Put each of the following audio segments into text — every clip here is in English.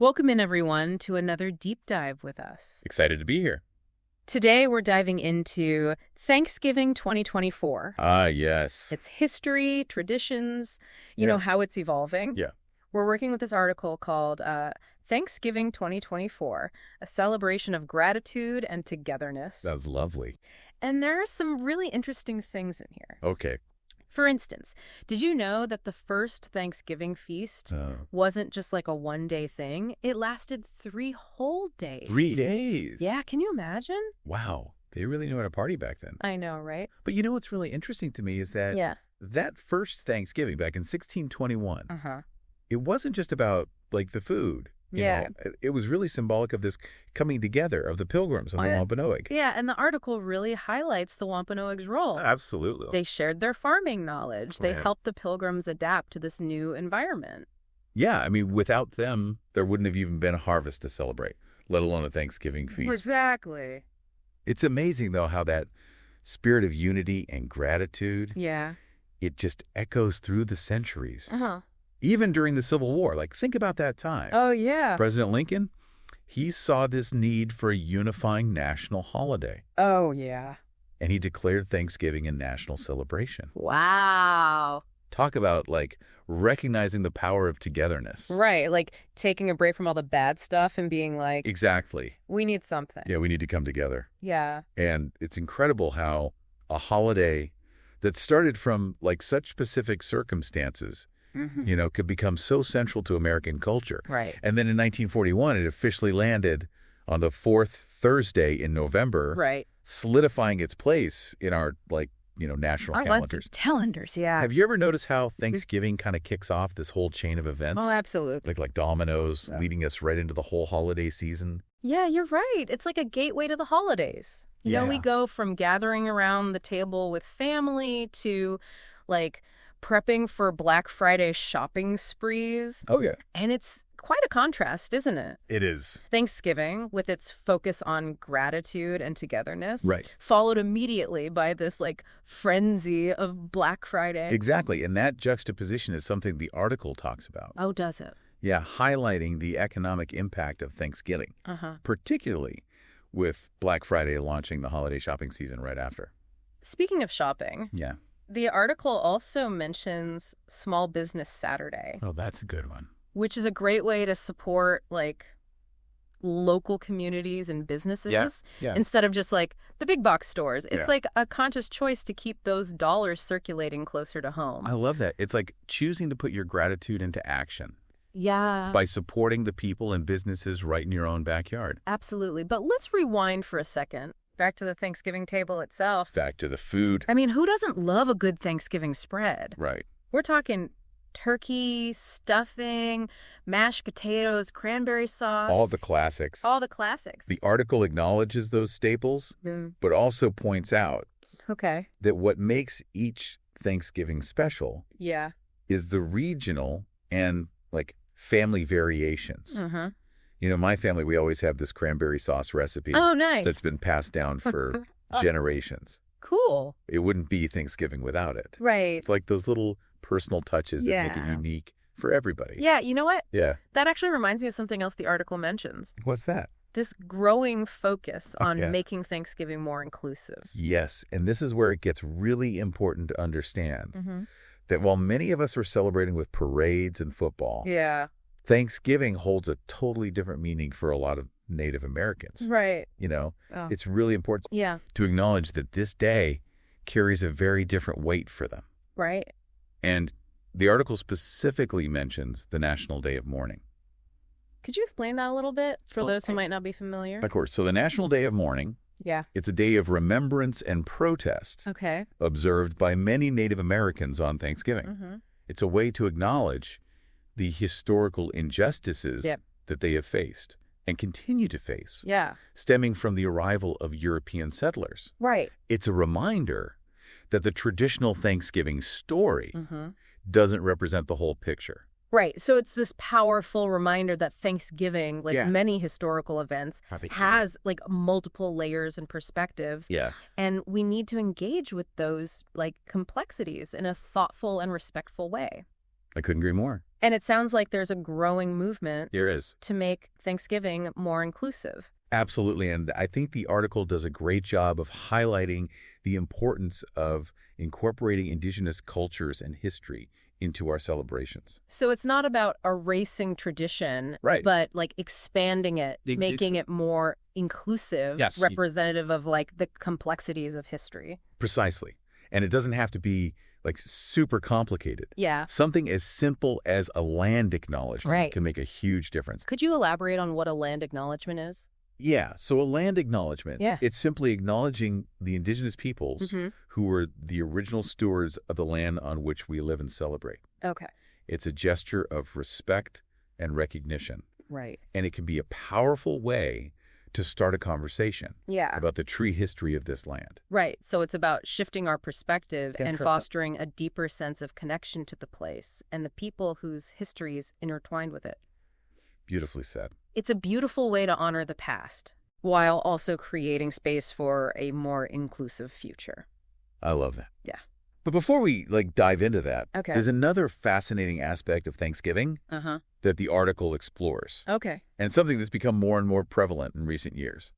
Welcome in, everyone, to another deep dive with us. Excited to be here. Today, we're diving into Thanksgiving 2024. Ah, yes. Its history, traditions, how it's evolving. Yeah. We're working with this article called Thanksgiving 2024, a celebration of gratitude and togetherness. That's lovely. And there are some really interesting things in here. Okay. For instance, did you know that the first Thanksgiving feast wasn't just like a one-day thing? It lasted 3 whole days. 3 days? Yeah, can you imagine? Wow. They really knew how to party back then. I know, right? But you know what's really interesting to me is that that first Thanksgiving back in 1621, it wasn't just about, like, the food. You know, it was really symbolic of this coming together of the Pilgrims and the Wampanoag. Yeah, and the article really highlights the Wampanoag's role. Absolutely. They shared their farming knowledge. They helped the Pilgrims adapt to this new environment. Yeah, I mean, without them, there wouldn't have even been a harvest to celebrate, let alone a Thanksgiving feast. Exactly. It's amazing, though, how that spirit of unity and gratitude, it just echoes through the centuries. Even during the Civil War. Like, think about that time. Oh, yeah. President Lincoln, he saw this need for a unifying national holiday. Oh, yeah. And he declared Thanksgiving a national celebration. Wow. Talk about, like, recognizing the power of togetherness. Right, like taking a break from all the bad stuff and being like... Exactly. We need something. Yeah, we need to come together. Yeah. And it's incredible how a holiday that started from, like, such specific circumstances you know, could become so central to American culture. Right. And then in 1941, it officially landed on the 4th Thursday in November. Right. Solidifying its place in our, like, you know, national calendars. Calendars, yeah. Have you ever noticed how Thanksgiving kind of kicks off this whole chain of events? Oh, absolutely. Like dominoes, leading us right into the whole holiday season. Yeah, you're right. It's like a gateway to the holidays. You know, we go from gathering around the table with family to, like, prepping for Black Friday shopping sprees. Oh, yeah. And it's quite a contrast, isn't it? It is. Thanksgiving, with its focus on gratitude and togetherness, followed immediately by this, like, frenzy of Black Friday. Exactly. And that juxtaposition is something the article talks about. Oh, does it? Yeah, highlighting the economic impact of Thanksgiving, particularly with Black Friday launching the holiday shopping season right after. Speaking of shopping... Yeah. The article also mentions Small Business Saturday. Oh, that's a good one. Which is a great way to support, like, local communities and businesses instead of just, like, the big box stores. It's like a conscious choice to keep those dollars circulating closer to home. I love that. It's like choosing to put your gratitude into action. Yeah. By supporting the people and businesses right in your own backyard. Absolutely. But let's rewind for a second. Back to the Thanksgiving table itself. Back to the food. I mean, who doesn't love a good Thanksgiving spread? Right. We're talking turkey, stuffing, mashed potatoes, cranberry sauce. All the classics. All the classics. The article acknowledges those staples, but also points out that what makes each Thanksgiving special is the regional and, like, family variations. You know, my family, we always have this cranberry sauce recipe. Oh, nice. That's been passed down for generations. Cool. It wouldn't be Thanksgiving without it. Right. It's like those little personal touches that make it unique for everybody. Yeah, you know what? Yeah. That actually reminds me of something else the article mentions. What's that? This growing focus on making Thanksgiving more inclusive. Yes, and this is where it gets really important to understand that while many of us are celebrating with parades and football, Thanksgiving holds a totally different meaning for a lot of Native Americans. Right. You know, it's really important to acknowledge that this day carries a very different weight for them. Right. And the article specifically mentions the National Day of Mourning. Could you explain that a little bit for those who might not be familiar? Of course. So the National Day of Mourning, it's a day of remembrance and protest observed by many Native Americans on Thanksgiving. It's a way to acknowledge the historical injustices that they have faced and continue to face, stemming from the arrival of European settlers. Right. It's a reminder that the traditional Thanksgiving story doesn't represent the whole picture. Right. So it's this powerful reminder that Thanksgiving, like many historical events, has, like, multiple layers and perspectives. Yeah. And we need to engage with those, like, complexities in a thoughtful and respectful way. I couldn't agree more. And it sounds like there's a growing movement There is. to make Thanksgiving more inclusive. Absolutely. And I think the article does a great job of highlighting the importance of incorporating indigenous cultures and history into our celebrations. So it's not about erasing tradition, right, but like expanding it, making it more inclusive, yes, representative of like the complexities of history. Precisely. And it doesn't have to be like super complicated. Yeah. Something as simple as a land acknowledgement can make a huge difference. Could you elaborate on what a land acknowledgement is? Yeah. So a land acknowledgement, it's simply acknowledging the indigenous peoples who were the original stewards of the land on which we live and celebrate. Okay. It's a gesture of respect and recognition. Right. And it can be a powerful way to start a conversation about the true history of this land. Right. So it's about shifting our perspective and fostering a deeper sense of connection to the place and the people whose history is intertwined with it. Beautifully said. It's a beautiful way to honor the past while also creating space for a more inclusive future. I love that. Yeah. But before we dive into that, there's another fascinating aspect of Thanksgiving that the article explores. Okay. And it's something that's become more and more prevalent in recent years.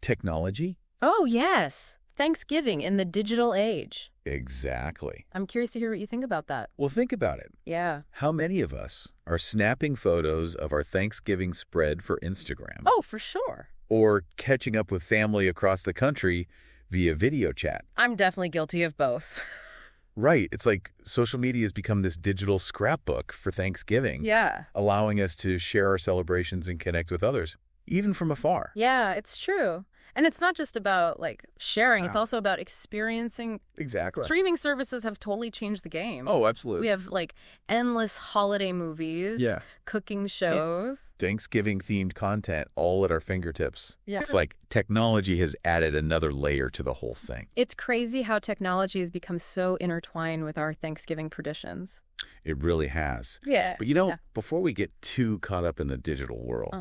Technology? Oh, yes. Thanksgiving in the digital age. Exactly. I'm curious to hear what you think about that. Well, think about it. Yeah. How many of us are snapping photos of our Thanksgiving spread for Instagram? Oh, for sure. Or catching up with family across the country via video chat? I'm definitely guilty of both. Right. It's like social media has become this digital scrapbook for Thanksgiving. Yeah. Allowing us to share our celebrations and connect with others, even from afar. Yeah, it's true. And it's not just about like sharing, it's also about experiencing. Exactly. Streaming services have totally changed the game. Oh, absolutely. We have like endless holiday movies, cooking shows. Thanksgiving-themed content all at our fingertips. Yeah. It's like technology has added another layer to the whole thing. It's crazy how technology has become so intertwined with our Thanksgiving traditions. It really has. Yeah. But before we get too caught up in the digital world,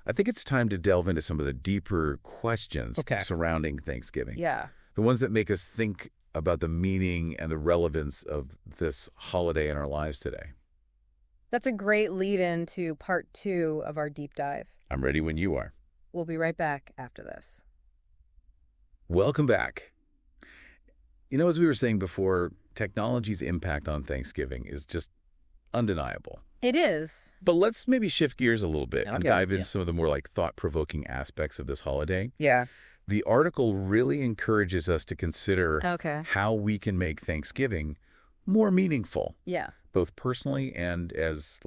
I think it's time to delve into some of the deeper questions surrounding Thanksgiving. Yeah. The ones that make us think about the meaning and the relevance of this holiday in our lives today. That's a great lead-in to part 2 of our deep dive. I'm ready when you are. We'll be right back after this. Welcome back. As we were saying before, technology's impact on Thanksgiving is just undeniable. It is. But let's maybe shift gears a little bit and dive into some of the more thought-provoking aspects of this holiday. Yeah. The article really encourages us to consider how we can make Thanksgiving more meaningful. Yeah. Both personally and as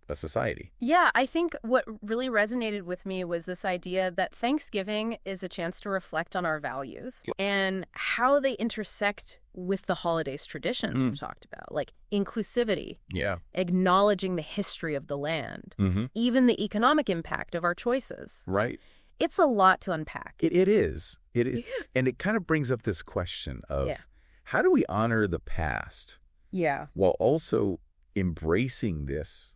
a society. Yeah, I think what really resonated with me was this idea that Thanksgiving is a chance to reflect on our values and how they intersect with the holidays traditions we've talked about, like inclusivity, acknowledging the history of the land, even the economic impact of our choices. Right. It's a lot to unpack. It is. It is. And it kind of brings up this question of how do we honor the past while also embracing this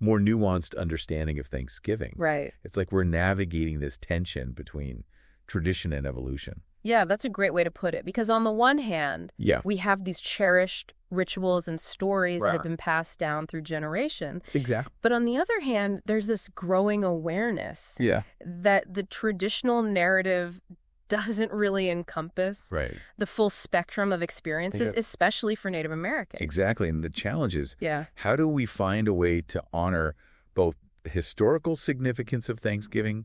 more nuanced understanding of Thanksgiving. Right. It's like we're navigating this tension between tradition and evolution. Yeah, that's a great way to put it. Because on the one hand, we have these cherished rituals and stories that have been passed down through generations. Exactly. But on the other hand, there's this growing awareness that the traditional narrative doesn't really encompass the full spectrum of experiences, especially for Native Americans. Exactly. And the challenge is, how do we find a way to honor both the historical significance of Thanksgiving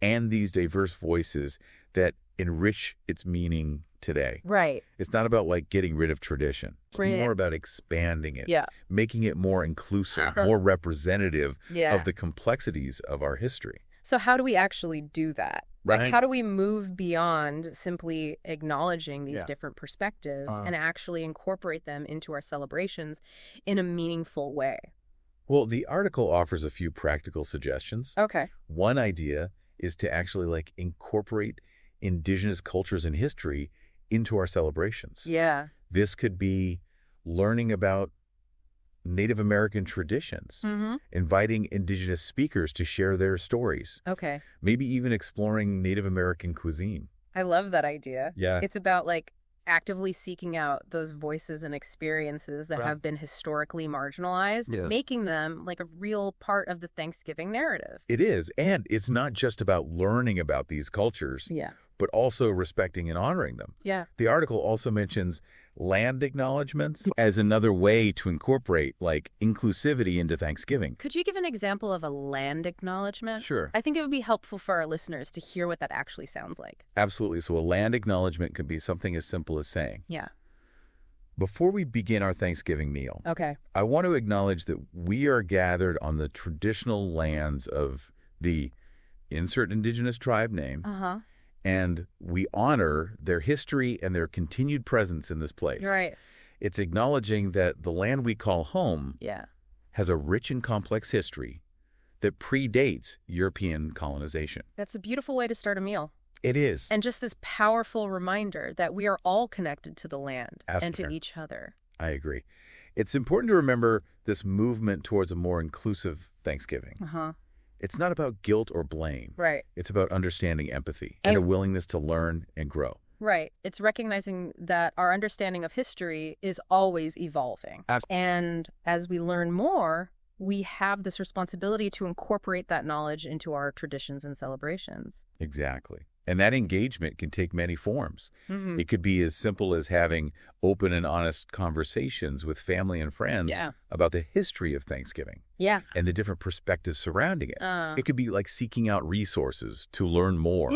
and these diverse voices that enrich its meaning today? Right. It's not about getting rid of tradition. It's more about expanding it, making it more inclusive, more representative of the complexities of our history. So how do we actually do that? Right. How do we move beyond simply acknowledging these different perspectives and actually incorporate them into our celebrations in a meaningful way? Well, the article offers a few practical suggestions. Okay. One idea is to actually incorporate indigenous cultures and history into our celebrations. Yeah. This could be learning about Native American traditions, inviting indigenous speakers to share their stories. Okay. Maybe even exploring Native American cuisine. I love that idea. Yeah. It's about actively seeking out those voices and experiences that have been historically marginalized, making them like a real part of the Thanksgiving narrative. It is. And it's not just about learning about these cultures, but also respecting and honoring them. The article also mentions land acknowledgments as another way to incorporate like inclusivity into Thanksgiving. Could you give an example of a land acknowledgement? Sure. I think it would be helpful for our listeners to hear what that actually sounds like. Absolutely. So a land acknowledgement could be something as simple as saying, before we begin our Thanksgiving meal, I want to acknowledge that we are gathered on the traditional lands of the insert indigenous tribe name, and we honor their history and their continued presence in this place. It's acknowledging that the land we call home has a rich and complex history that predates European colonization. That's a beautiful way to start a meal. It is. And just this powerful reminder that we are all connected to the land and to each other. I agree. It's important to remember this movement towards a more inclusive Thanksgiving. It's not about guilt or blame. It's about understanding empathy and a willingness to learn and grow. It's recognizing that our understanding of history is always evolving. And as we learn more, we have this responsibility to incorporate that knowledge into our traditions and celebrations. Exactly. And that engagement can take many forms. It could be as simple as having open and honest conversations with family and friends about the history of Thanksgiving and the different perspectives surrounding it. It could be like seeking out resources to learn more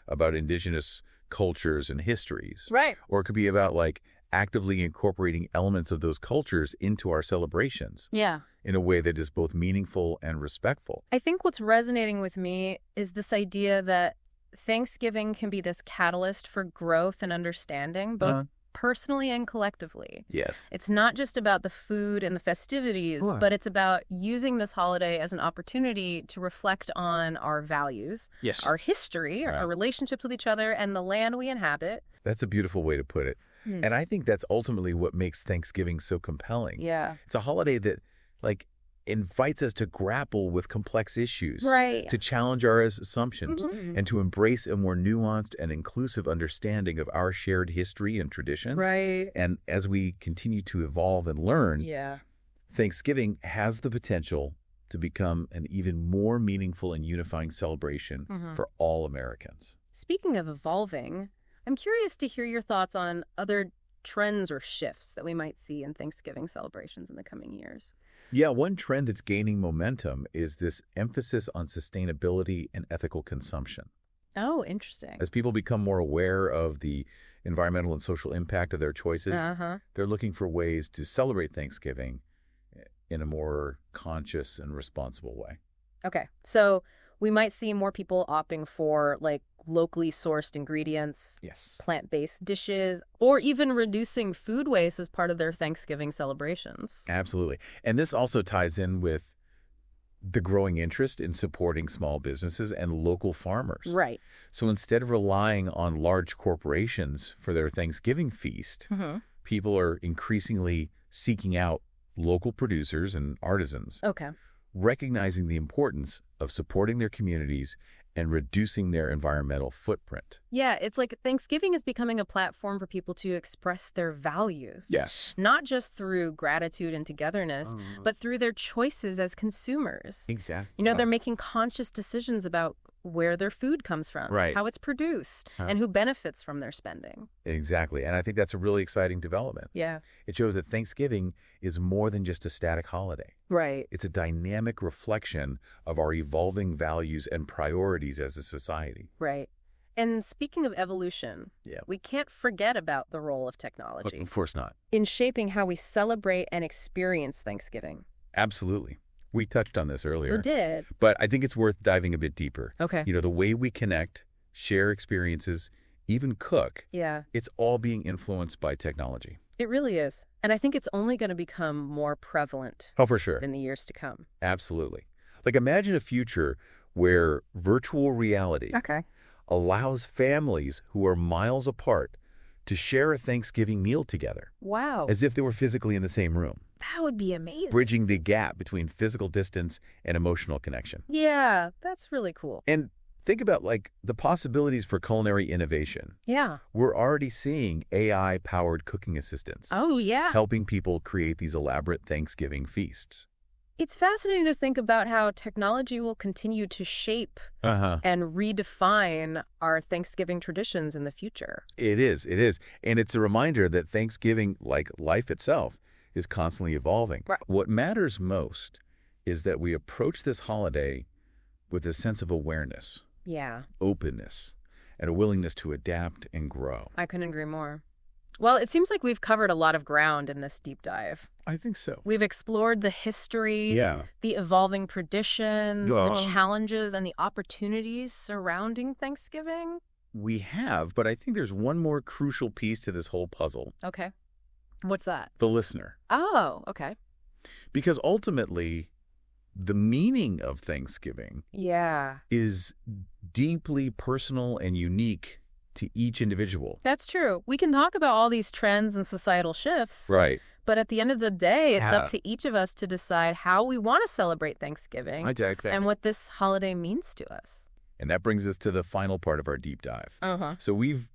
about indigenous cultures and histories. Or it could be about like actively incorporating elements of those cultures into our celebrations in a way that is both meaningful and respectful. I think what's resonating with me is this idea that Thanksgiving can be this catalyst for growth and understanding, both personally and collectively. It's not just about the food and the festivities, but it's about using this holiday as an opportunity to reflect on our values, our history, our relationships with each other, and the land we inhabit. That's a beautiful way to put it. And I think that's ultimately what makes Thanksgiving so compelling. It's a holiday that, like, invites us to grapple with complex issues, to challenge our assumptions, and to embrace a more nuanced and inclusive understanding of our shared history and traditions. And as we continue to evolve and learn, Thanksgiving has the potential to become an even more meaningful and unifying celebration for all Americans. Speaking of evolving, I'm curious to hear your thoughts on other trends or shifts that we might see in Thanksgiving celebrations in the coming years. One trend that's gaining momentum is this emphasis on sustainability and ethical consumption. Oh, interesting. As people become more aware of the environmental and social impact of their choices, they're looking for ways to celebrate Thanksgiving in a more conscious and responsible way. Okay, so we might see more people opting for like locally sourced ingredients, plant-based dishes, or even reducing food waste as part of their Thanksgiving celebrations. Absolutely. And this also ties in with the growing interest in supporting small businesses and local farmers. So instead of relying on large corporations for their Thanksgiving feast, people are increasingly seeking out local producers and artisans, recognizing the importance of supporting their communities and reducing their environmental footprint. It's like Thanksgiving is becoming a platform for people to express their values. Not just through gratitude and togetherness, but through their choices as consumers. Exactly. You know, they're making conscious decisions about where their food comes from, how it's produced, and who benefits from their spending. Exactly. And I think that's a really exciting development. It shows that Thanksgiving is more than just a static holiday. It's a dynamic reflection of our evolving values and priorities as a society. And speaking of evolution, we can't forget about the role of technology. Of course not. In shaping how we celebrate and experience Thanksgiving. Absolutely. We touched on this earlier. We did. But I think it's worth diving a bit deeper. Okay. You know, the way we connect, share experiences, even cook, it's all being influenced by technology. It really is. And I think it's only going to become more prevalent. Oh, for sure. In the years to come. Absolutely. Like, imagine a future where virtual reality allows families who are miles apart to share a Thanksgiving meal together. Wow. As if they were physically in the same room. That would be amazing. Bridging the gap between physical distance and emotional connection. Yeah, that's really cool. And think about like the possibilities for culinary innovation. Yeah. We're already seeing AI-powered cooking assistants. Oh, yeah. Helping people create these elaborate Thanksgiving feasts. It's fascinating to think about how technology will continue to shape and redefine our Thanksgiving traditions in the future. It is. And it's a reminder that Thanksgiving, like life itself, is constantly evolving. Right. What matters most is that we approach this holiday with a sense of awareness, openness, and a willingness to adapt and grow. I couldn't agree more. Well, it seems like we've covered a lot of ground in this deep dive. I think so. We've explored the history, the evolving traditions, the challenges, and the opportunities surrounding Thanksgiving. We have, but I think there's one more crucial piece to this whole puzzle. Okay. What's that? The listener. Oh, okay. Because ultimately, the meaning of Thanksgiving is deeply personal and unique to each individual. That's true. We can talk about all these trends and societal shifts. Right. But at the end of the day, it's up to each of us to decide how we want to celebrate Thanksgiving and what this holiday means to us. And that brings us to the final part of our deep dive. So we've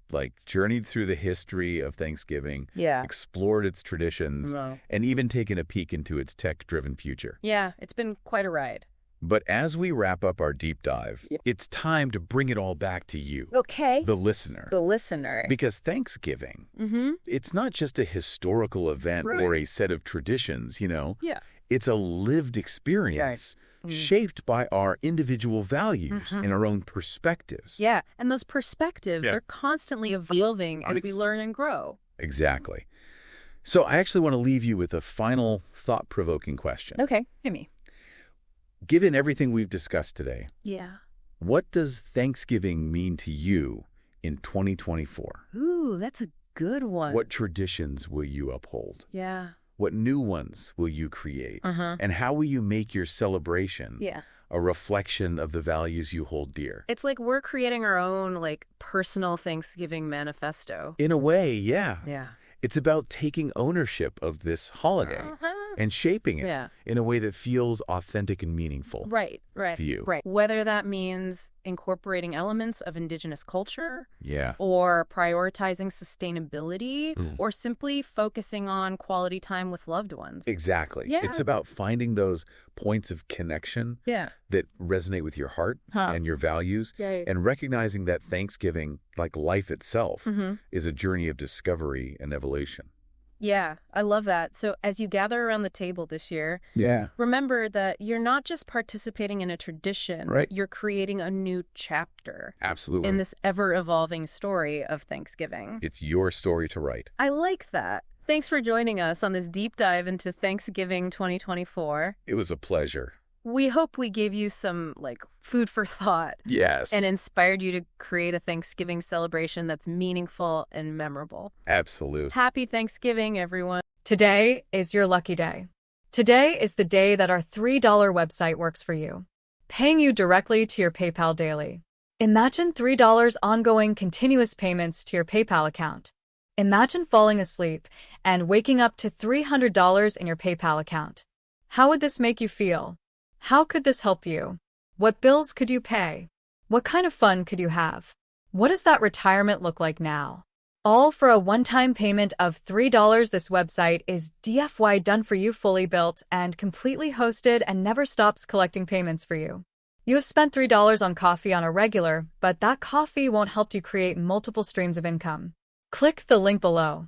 journeyed through the history of Thanksgiving, explored its traditions, and even taken a peek into its tech-driven future. Yeah, it's been quite a ride. But as we wrap up our deep dive, it's time to bring it all back to you. Okay. The listener. The listener. Because Thanksgiving, it's not just a historical event or a set of traditions, It's a lived experience shaped by our individual values and our own perspectives. Yeah, and those perspectives, they're constantly evolving as we learn and grow. Exactly. So I actually want to leave you with a final thought-provoking question. Okay, hit me. Given everything we've discussed today, what does Thanksgiving mean to you in 2024? Ooh, that's a good one. What traditions will you uphold? Yeah. What new ones will you create? And how will you make your celebration a reflection of the values you hold dear? It's like we're creating our own, personal Thanksgiving manifesto. In a way, yeah. It's about taking ownership of this holiday and shaping it in a way that feels authentic and meaningful to you. Right. Whether that means incorporating elements of indigenous culture or prioritizing sustainability or simply focusing on quality time with loved ones. Exactly. It's about finding those points of connection that resonate with your heart and your values and recognizing that Thanksgiving, like life itself, is a journey of discovery and evolution. Yeah, I love that. So as you gather around the table this year, remember that you're not just participating in a tradition, you're creating a new chapter. Absolutely. In this ever-evolving story of Thanksgiving. It's your story to write. I like that. Thanks for joining us on this deep dive into Thanksgiving 2024. It was a pleasure. We hope we gave you some, food for thought. Yes. And inspired you to create a Thanksgiving celebration that's meaningful and memorable. Absolutely. Happy Thanksgiving, everyone. Today is your lucky day. Today is the day that our $3 website works for you, paying you directly to your PayPal daily. Imagine $3 ongoing continuous payments to your PayPal account. Imagine falling asleep and waking up to $300 in your PayPal account. How would this make you feel? How could this help you? What bills could you pay? What kind of fun could you have? What does that retirement look like now? All for a one-time payment of $3. This website is DFY done for you, fully built and completely hosted, and never stops collecting payments for you. You have spent $3 on coffee on a regular, but that coffee won't help you create multiple streams of income. Click the link below.